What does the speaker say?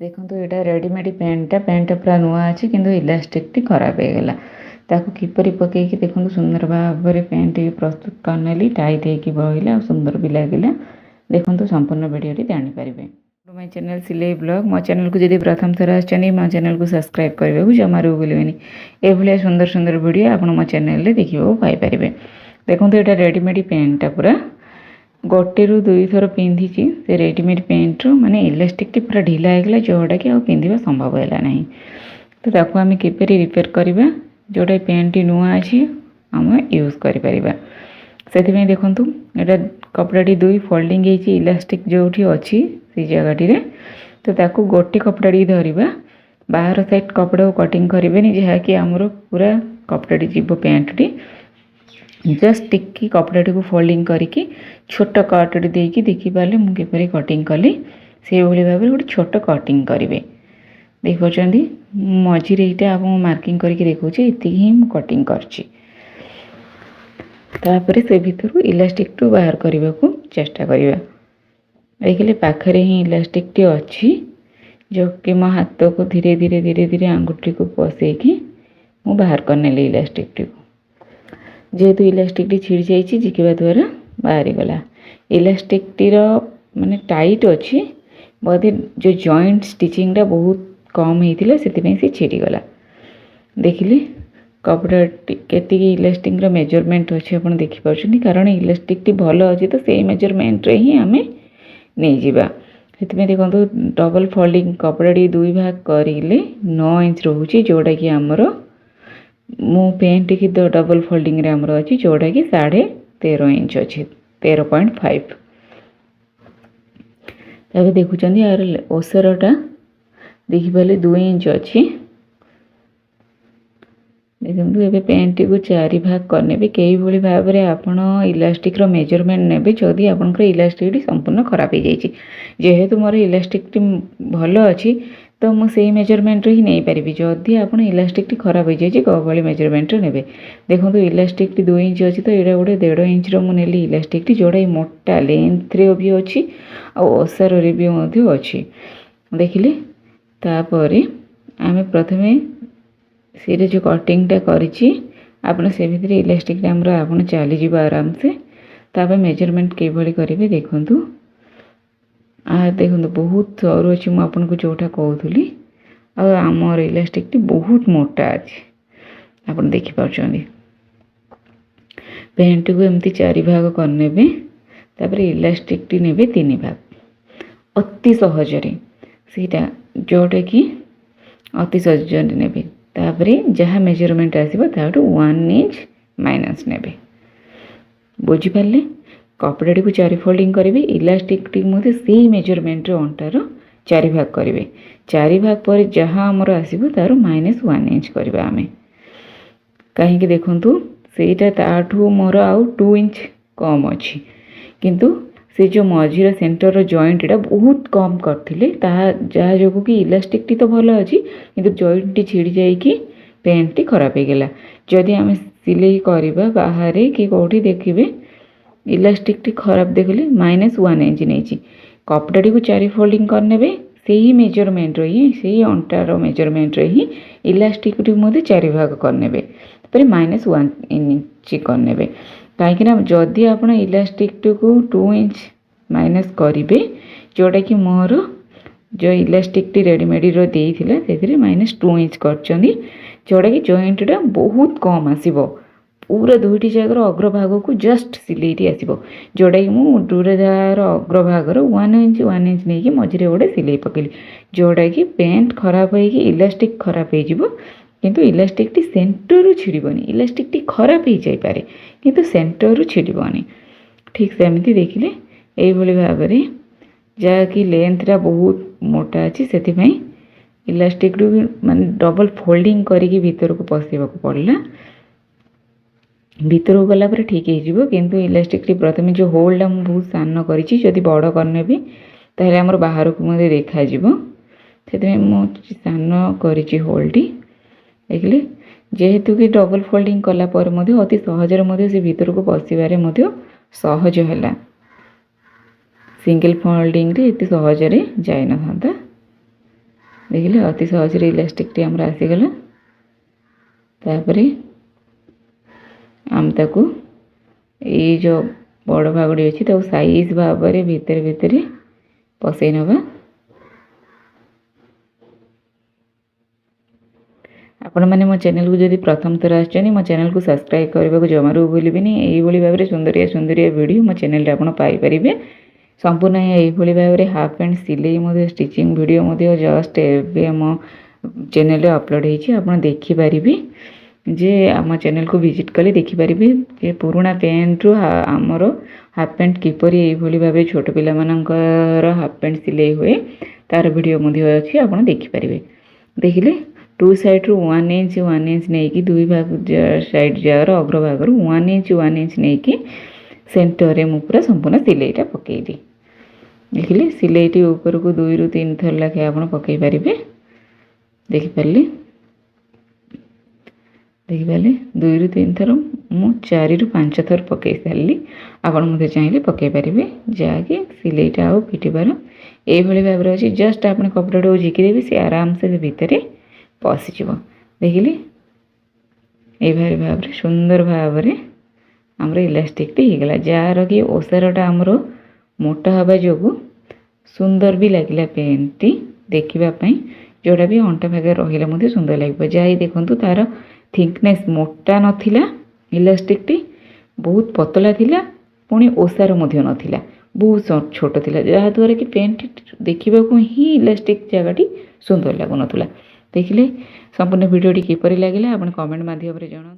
देखो यहाँ रेडीमेड पैंटा पूरा नुआ अच्छे कि इलास्टिक टी खराब हो गला ताकू किपर पकईकि देखो सुंदर भाव में पैंट प्रस्तुत करनेली टाइट होगी बहला सुंदर भी लगे देखो संपूर्ण वीडियो जानीपर मो चैनल सिलाई ब्लॉग मो चैनल को जब प्रथम थर आसछन मो चैनल को सब्सक्राइब करने को जमारू भूलें ये सुंदर सुंदर वीडियो आप मो चैनल देखा पाइपर देखो यहाँ रेडीमेड पैंटा पूरा गोटे रु दुई थर पिंधि से रेडीमेड पैंट माने इलास्टिक पूरा ढिला होगा जोटा कि पिंधा संभव है ना तो ताको आम किपर रिपेयर करवा जोटा पैंट नुआ अच्छी आम यूज कर देखु यहाँ कपड़ाटी दुई फोल्डिंग इलास्टिक जो अच्छी से जगह तो ताको गोटे कपड़ाटी धरवा बाहर साइड कपड़ा को कटिंग करें जहाँकि आमर पूरा कपड़ाटी जीव पैंट टी जस्ट टिकी कपड़ाटी को फोल्डिंग करके छोट कट देकी देखिपारे मुझे कटिंग कली से भाव में गोटे छोट कटिंग करेंगे देखिए मझीरे यहाँ आप मार्किंग करके देखा ये कटिंग करपर से भितर इलास्टिक टू बाहर करने को चेष्टा करवा देखिए पाखरे ही इलास्टिक टी अच्छी जो कि मो हाथ को धीरे धीरे धीरे धीरे आंगुठी को पसैकी मु बाहर करने इलास्टिक टी को जेहेतु इलास्टिक टी छिड़ जाइए झिकिवा द्वारा बाहरी गला इलास्टिक टीर माने टाइट अच्छी बोधे जो जॉइंट स्टिचिंगटा बहुत कम होता से छिड़गला देखिले कपड़ा केती इलास्टिक मेजरमेंट अच्छे आप देखिपुं कारण इलास्टिक टी भल अच्छी तो से मेजरमेंट रे ही आम नहीं जावा से देखो डबल फोल्डिंग कपड़ा दुई भाग करें 9 इंच रोचे जोटा कि आमर मो पैंट की तो डबल फोल्डिंग रे हमरो अच्छी जोड़ा कि 13.5 इंच अच्छी 13.5 तब देखुं यार ओसरटा देखिपारे 2 इंच अच्छी देखो ये पैंट को 4 भाग करने कई भाई भाव में आपड़ इलास्टिक मेजरमेंट ने जदि आपंकर इलास्टिक संपूर्ण खराब हो जाए जेहेतु मोर इलास्टिक भल अच्छी तो मुझे मेजरमेंट ही नहीं पारि जदि आप इलास्टिक खराब हो जाए कौली मेजरमेंट ने देखो इलास्टिक 2 इंच अच्छी तो यहाँ गोटे 1.5 इंच मुझे इलास्टिक जोड़ा मोटा लेंथ रे भी अच्छी आसार भी अच्छी देखिले तापर आम प्रथम से जो कटिंगटा करी आप भितर इलास्टिक आप चलीज आराम से तापर मेजरमेंट किभली करेंगे देखूँ देखो बहुत सरू अच्छी मुझे जोटा कहूली आमर इलास्टिक टी बहुत मोटा अच्छे आप देखिपुं पैंट को एमती 4 भाग करने तापर इलास्टिक टी ने 3 भाग अति सहजरे सीटा जोटा कि अति सहजरे ने तापर जहाँ मेजरमेंट आसो 1 इंच माइनस ने बुझीपारे कपड़ाटी को 4 फोल्डिंग करेंगे इलास्टिक टी से मेजरमेंट अंटार 4 भाग करेंगे 4 भाग पर जहाँ आमर आसो तार -1 इंच करवा आम कहीं देखु सेठू मोर आउ 2 इंच कम अच्छी किंतु से जो मझीर सेंटर जॉइंट एटा बहुत कम करथिले जहाँ जो कि इलास्टिक टी तो भल अच्छी किंतु जॉइंट टी छिड़ी जाइए पैंट टी खराब हो गला जदि आम सिलाई करवा बाहर कि कौटी देखिए इलास्टिक टी खराब देखिले -1 इंच नहीं कपड़ाटी को 4 फोल्डिंग करने से ही मेजरमेंट ही से ही अंटार मेजरमेंट ही इलास्टिक टी 4 भाग करने -1 इंच करने कहीं जदि आप इलास्टिक को 2 इंच माइनस करेंगे जोटा कि मोर जो इलास्टिक टी रेडीमेड से -2 इंच कर जोटा कि जॉइंटा बहुत कम आसो पूरा 2टी जगह अग्रभाग को जस्ट सिलेटी आसो जोटा कि मुझे अग्रभागर 1 इंच नहीं कि मझे गोटे सिलाई पकईली जोटा कि पैंट खराब हो इलास्टिक खराब हो किंतु इलास्टिक टी सेंटर छिड़बनी इलास्टिक टी खराब हो जापे किंतु सेंटर छिड़बनी ठीक सेमती देखिले यही भाव में जहाँकि लेंथटा बहुत मोटा अच्छी से इलास्टिक माने डबल फोल्डिंग करके भीतर को पसैवा पड़ला भीतर को गला पर ठीक हो किंतु इलास्टिक प्रथम जो होल्डा मुझे बहुत सान करी बड़ करने ताहले आमर बाहर को देखा से मुझे सान करी होल्डी देखिले जेहेतु कि डबल फोल्डिंग कला पर अति सहजरे से भीतर को पशिबारे सहज है सिंगल फोल्डिंग रे इतनी सहजरे जाए ना था देखिले अति सहज इलास्टिकटी आमर आसीगला तापरे आम ताकू ये जो बड़ भागड़ी अच्छी साइज भाव में भितर भितर पसई नवा आपण मैंने मो चैनल को जब प्रथम थर आछन मो चैनल को सब्सक्राइब करने को जमारू भूलिबिनी यही भाव में सुंदरिया सुंदरिया वीडियो मो चैनल रे आपण पाई परिबे संपूर्ण यही भाव में हाफ पैंट सिलाई स्टिचिंग वीडियो जस्ट एवं मो चैनल रे अपलोड होती आप देखिपारे जे आम चैनल को विजिट कले देखिपारे जे पुराना पैंट रु आमर हाफ पैंट किपर यही भाव छोट पिला मानकर हाफ पैंट सिलाई हुए तार वीडियो अच्छी आप देखिपारे देखिले 2 साइड रु 1 इंच नहीं कि 2 भाग साइड जार अग्र भाग 1 इंच नहीं कि सेंटर रे मु पूरा संपूर्ण सिलाईटा पकईदी देखिले सिलाईटी ऊपर को 2 रु 3 थर लाखे आप पकई पारे देखिपारे 2 रु 3 थर मु 4 रु 5 थर पकई सारी आपड़ मुझे चाहिए पकई पारे जहाँकि सिलाईटा आउ फिटबार यही भाव में अच्छी जस्ट आप कपड़ा को झिकीदेवी सी आराम से भितर पशिज देखिले ये भाव में सुंदर भाव में आमर इलास्टिकटी होगला जार कि ओसारटा आमर मोटा हवा जो सुंदर भी लगिला पेंटी देखापी जोड़ा भी अंटा भागे रहा सुंदर लगे जहाँ देखु तार थिकनेस मोटा नाला इलास्टिकटी बहुत पतला थिला पुणी ओसार नाला बहुत छोट थिला जहाँद्वारा कि पेंट देखा ही इलास्टिक जगह सुंदर लगुन देखिले संपूर्ण वीडियोटी किपरि लगिला आपण कमेंट माध्यम रे जणावନ୍ତୁ।